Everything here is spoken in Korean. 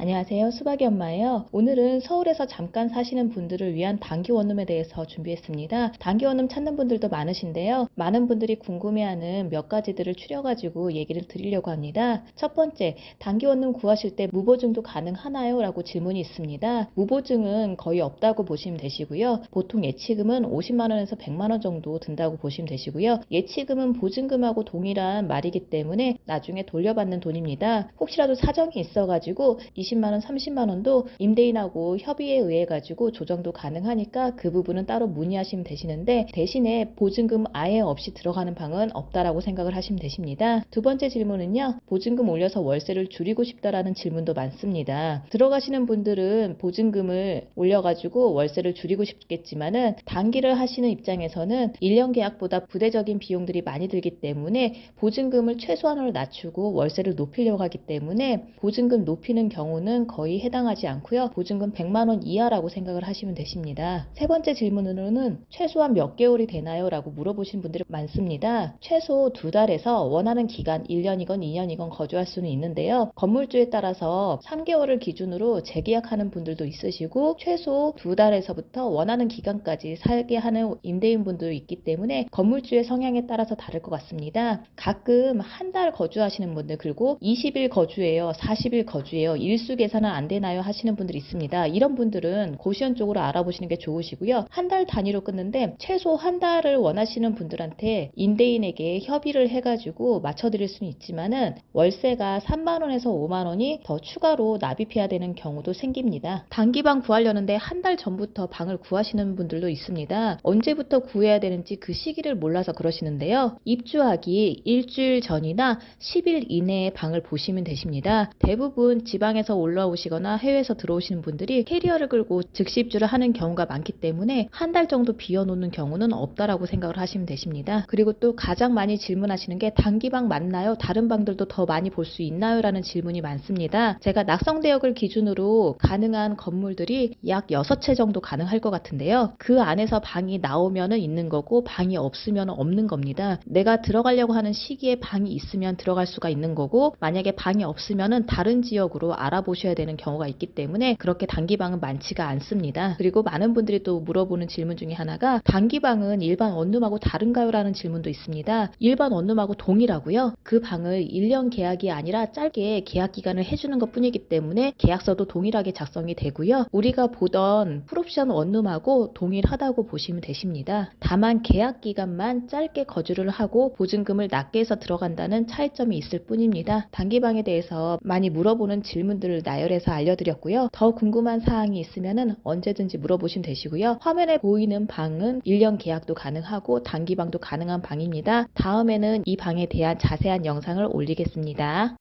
안녕하세요. 수박이 엄마예요. 오늘은 서울에서 잠깐 사시는 분들을 위한 단기 원룸에 대해서 준비했습니다. 단기 원룸 찾는 분들도 많으신데요. 많은 분들이 궁금해하는 몇 가지들을 추려가지고 얘기를 드리려고 합니다. 첫 번째, 단기 원룸 구하실 때 무보증도 가능하나요? 라고 질문이 있습니다. 무보증은 거의 없다고 보시면 되시고요. 보통 예치금은 50만 원에서 100만 원 정도 든다고 보시면 되시고요. 예치금은 보증금하고 동일한 말이기 때문에 나중에 돌려받는 돈입니다. 혹시라도 사정이 있어가지고 20만 원, 30만 원도 임대인하고 협의에 의해 가지고 조정도 가능하니까 그 부분은 따로 문의하시면 되시는데, 대신에 보증금 아예 없이 들어가는 방은 없다라고 생각을 하시면 되십니다. 두 번째 질문은요, 보증금 올려서 월세를 줄이고 싶다라는 질문도 많습니다. 들어가시는 분들은 보증금을 올려가지고 월세를 줄이고 싶겠지만은 단기를 하시는 입장에서는 1년 계약보다 부대적인 비용들이 많이 들기 때문에 보증금을 최소한으로 낮추고 월세를 높이려고 하기 때문에 보증금 높이는 경우는 거의 해당하지 않고요. 보증금 100만 원 이하라고 생각을 하시면 되십니다. 세 번째 질문으로는 최소한 몇 개월이 되나요? 라고 물어보신 분들이 많습니다. 최소 2달에서 원하는 기간 1년이건 2년이건 거주할 수는 있는데요. 건물주에 따라서 3개월을 기준으로 재계약하는 분들도 있으시고 최소 2달에서부터 원하는 기간까지 살게 하는 임대인분도 있기 때문에 건물주의 성향에 따라서 다를 것 같습니다. 가끔 한 달 거주하시는 분들, 그리고 20일 거주해요, 40일 거주해요, 일수 계산은 안 되나요? 하시는 분들이 있습니다. 이런 분들은 고시원 쪽으로 알아보시는 게 좋으시고요. 한 달 단위로 끊는데 최소 한 달을 원하시는 분들한테 임대인에게 협의를 해가지고 맞춰드릴 수는 있지만은 월세가 3만 원에서 5만 원이 더 추가로 납입해야 되는 경우도 생깁니다. 단기방 구하려는데 한 달 전부터 방을 구하시는 분들도 있습니다. 언제부터 구해야 되는지 그 시기를 몰라서 그러시는데요. 입주하기 일주일 전이나 10일 이내에 방을 보시면 되십니다. 대부분 지방에서 올라오시거나 해외에서 들어오시는 분들이 캐리어를 끌고 즉시 입주를 하는 경우가 많기 때문에 한 달 정도 비워놓는 경우는 없다라고 생각을 하시면 되십니다. 그리고 또 가장 많이 질문하시는 게 단기방 맞나요? 다른 방들도 더 많이 볼 수 있나요? 라는 질문이 많습니다. 제가 낙성대역을 기준으로 가능한 건물들이 약 6채 정도 가능할 것 같은데요. 그 안에서 방이 나오면은 있는 거고 방이 없으면 없는 겁니다. 내가 들어가려고 하는 시기에 방이 있으면 들어갈 수가 있는 거고, 만약에 방이 없으면은 다른 지역으로 알아보셔야 되는 경우가 있기 때문에 그렇게 단기방은 많지가 않습니다. 그리고 많은 분들이 또 물어보는 질문 중에 하나가 단기방은 일반 원룸하고 다른가요? 라는 질문도 있습니다. 일반 원룸하고 동일하고요. 그 방을 1년 계약이 아니라 짧게 계약 기간을 해주는 것 뿐이기 때문에 계약서도 동일하게 작성이 되고요. 우리가 보던 풀옵션 원룸하고 동일하다고 보시면 되십니다. 다만 계약 기간만 짧게 거주를 하고 보증금을 낮게 해서 들어간다는 차이점이 있을 뿐입니다. 단기방에 대해서 많이 물어보는 질문들을 나열해서 알려드렸고요. 더 궁금한 사항이 있으면 언제든지 물어보시면 되시고요. 화면에 보이는 방은 1년 계약도 가능하고 단기방도 가능한 방입니다. 다음에는 이 방에 대한 자세한 영상을 올리겠습니다.